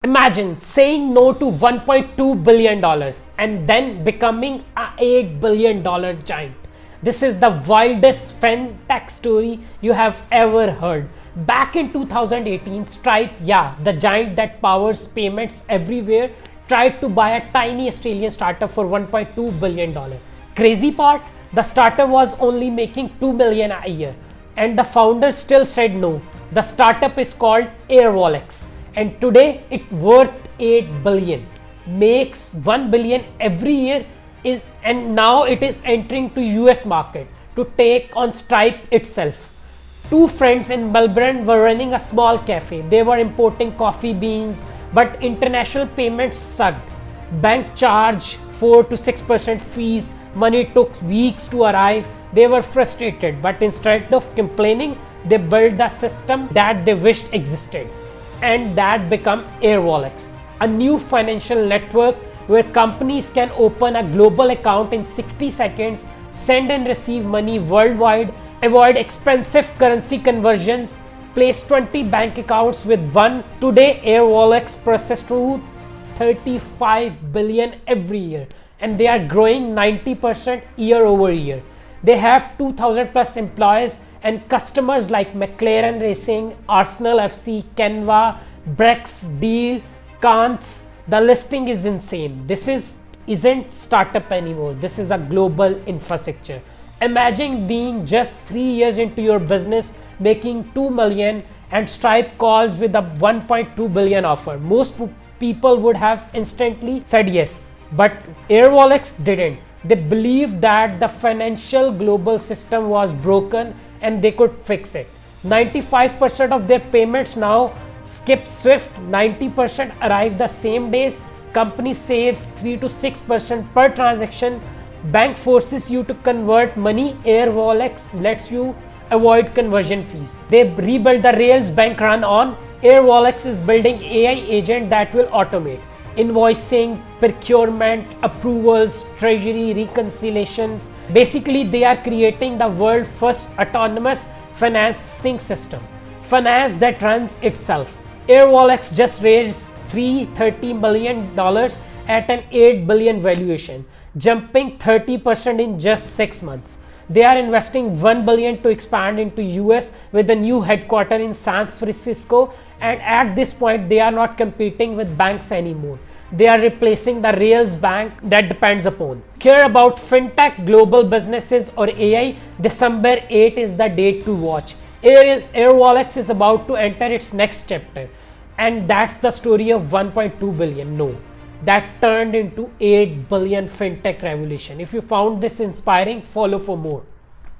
Imagine saying no to $1.2 billion and then becoming a $8 billion giant. This is the wildest fintech story you have ever heard. Back in 2018, Stripe, yeah, the giant that powers payments everywhere, tried to buy a tiny Australian startup for $1.2 billion. Crazy part, the startup was only making $2 million a year, and the founder still said no. The startup is called Airwallex, and today it's worth $8 billion, makes $1 billion every year, and now it is entering to US market to take on Stripe itself. Two friends in Melbourne were running a small cafe. They were importing coffee beans, but international payments sucked. Bank charged 4 to 6% fees. Money took weeks to arrive. They were frustrated, but instead of complaining, they built the system that they wished existed, and that became Airwallex, a new financial network where companies can open a global account in 60 seconds, send and receive money worldwide, avoid expensive currency conversions, place 20 bank accounts with one. Today, Airwallex processes through 35 billion every year, and they are growing 90% year over year. They have 2,000 plus employees and customers like McLaren Racing, Arsenal FC, Canva, Brex, Deal, Kantz. The listing is insane. This isn't startup anymore. This is a global infrastructure. Imagine being just 3 years into your business, making 2 million, and Stripe calls with a 1.2 billion offer. Most people would have instantly said yes, but Airwallex didn't. They believed that the financial global system was broken and they could fix it. 95% of their payments now skip Swift, 90% arrive the same days. Company saves 3 to 6% per transaction. Bank forces you to convert money. Airwallex lets you avoid conversion fees. They rebuild the rails bank run on. Airwallex is building AI agent that will automate invoicing, procurement, approvals, treasury, reconciliations. Basically, they are creating the world's first autonomous financing system, finance that runs itself. Airwallex just raised $330 million at an $8 billion valuation, jumping 30% in just 6 months. They are investing $1 billion to expand into US with a new headquarters in San Francisco, and at this point they are not competing with banks anymore. They are replacing the rails bank that depends upon. Care about fintech, global businesses or AI? December 8 is the date to watch. Airwallex is about to enter its next chapter, and that's the story of 1.2 billion. No, that turned into 8 billion fintech revolution. If you found this inspiring, follow for more.